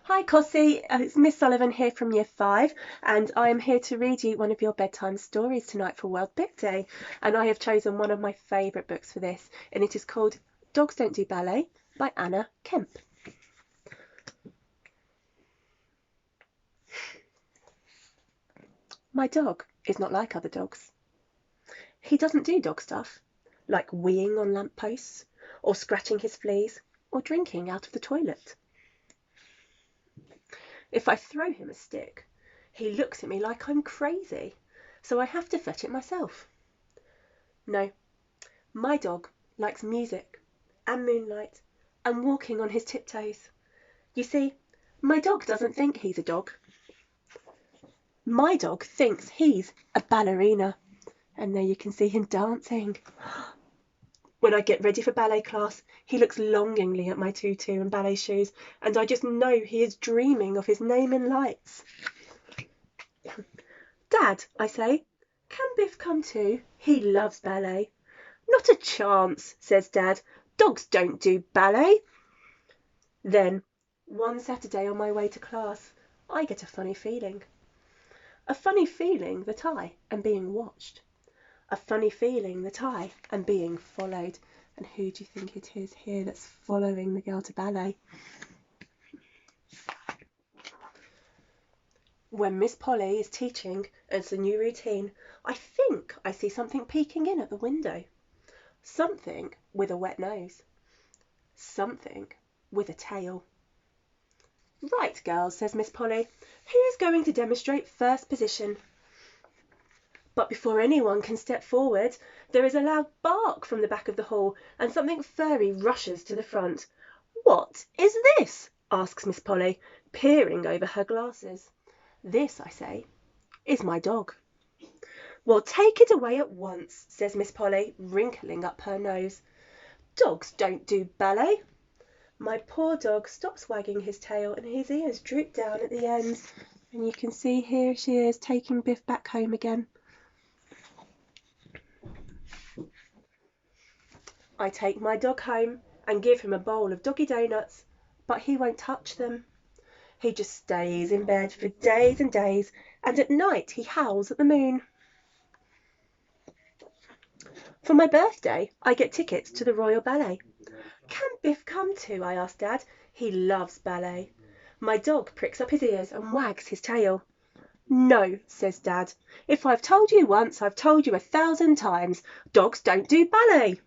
Hi Cossie, it's Miss Sullivan here from Year 5 and I am here to read you one of your bedtime stories tonight for World Book Day, and I have chosen one of my favourite books for this, and it is called Dogs Don't Do Ballet by Kemp. My dog is not like other dogs. He doesn't do dog stuff, like weeing on lampposts, or scratching his fleas, or drinking out of the toilet. If I throw him a stick, he looks at me like I'm crazy, so I have to fetch it myself. No, my dog likes music and moonlight and walking on his tiptoes. You see, my dog doesn't think he's a dog. My dog thinks he's a ballerina, and there you can see him dancing. When I get ready for ballet class, he looks longingly at my tutu and ballet shoes, and I just know he is dreaming of his name in lights. Dad, I say, can Biff come too? He loves ballet. Not a chance, says Dad. Dogs don't do ballet. Then, one Saturday on my way to class, I get a funny feeling. A funny feeling that I am being watched. A funny feeling that I am being followed. And who do you think it is here that's following the girl to ballet? When Miss Polly is teaching as a new routine, I think I see something peeking in at the window. Something with a wet nose. Something with a tail. Right, girls, says Miss Polly. Who's going to demonstrate first position? But before anyone can step forward, there is a loud bark from the back of the hall, and something furry rushes to the front. What is this? Asks Miss Polly, peering over her glasses. This, I say, is my dog. Well, take it away at once, says Miss Polly, wrinkling up her nose. Dogs don't do ballet. My poor dog stops wagging his tail and his ears droop down at the ends. And you can see here she is taking Biff back home again. I take my dog home and give him a bowl of doggy donuts, but he won't touch them. He just stays in bed for days and days, and at night he howls at the moon. For my birthday, I get tickets to the Royal Ballet. Can Biff come too? I ask Dad. He loves ballet. My dog pricks up his ears and wags his tail. No, says Dad. If I've told you once, I've told you 1,000 times. Dogs don't do ballet.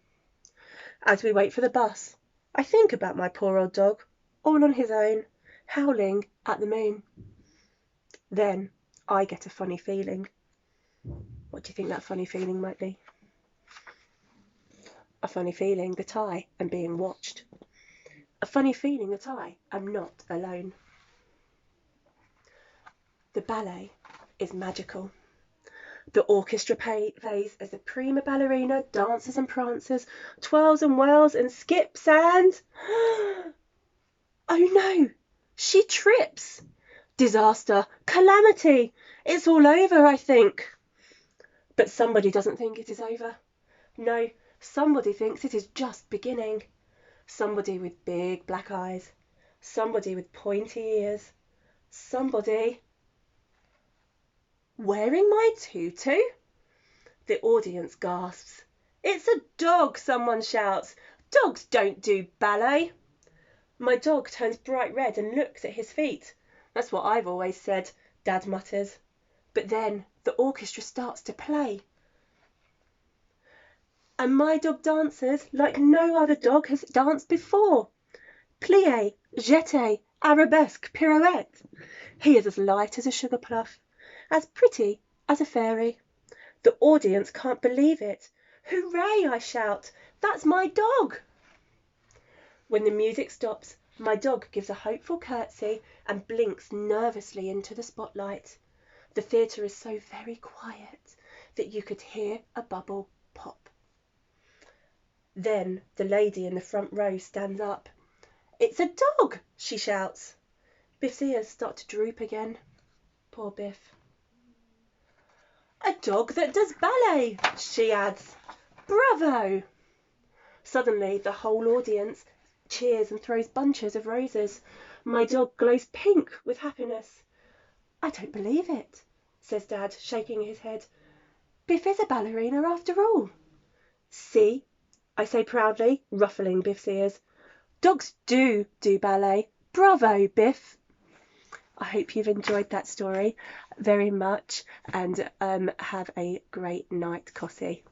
As we wait for the bus, I think about my poor old dog, all on his own, howling at the moon. Then I get a funny feeling. What do you think that funny feeling might be? A funny feeling that I am being watched. A funny feeling that I am not alone. The ballet is magical. The orchestra plays as the prima ballerina dances and prances, twirls and whirls and skips and... Oh no! She trips! Disaster! Calamity! It's all over, I think. But somebody doesn't think it is over. No, somebody thinks it is just beginning. Somebody with big black eyes. Somebody with pointy ears. Somebody... wearing my tutu? The audience gasps. It's a dog, someone shouts. Dogs don't do ballet. My dog turns bright red and looks at his feet. That's what I've always said, Dad mutters. But then the orchestra starts to play. And my dog dances like no other dog has danced before. Plie, jeté, arabesque, pirouette. He is as light as a sugar plum, as pretty as a fairy. The audience can't believe it. Hooray, I shout. That's my dog. When the music stops, my dog gives a hopeful curtsy and blinks nervously into the spotlight. The theatre is so very quiet that you could hear a bubble pop. Then the lady in the front row stands up. It's a dog, she shouts. Biff's ears start to droop again. Poor Biff. A dog that does ballet, she adds. Bravo! Suddenly the whole audience cheers and throws bunches of roses. My dog glows pink with happiness. I don't believe it, says Dad, shaking his head. Biff is a ballerina after all. See, I say proudly, ruffling Biff's ears. Dogs do ballet. Bravo, Biff. I hope you've enjoyed that story very much, and have a great night, Cossie.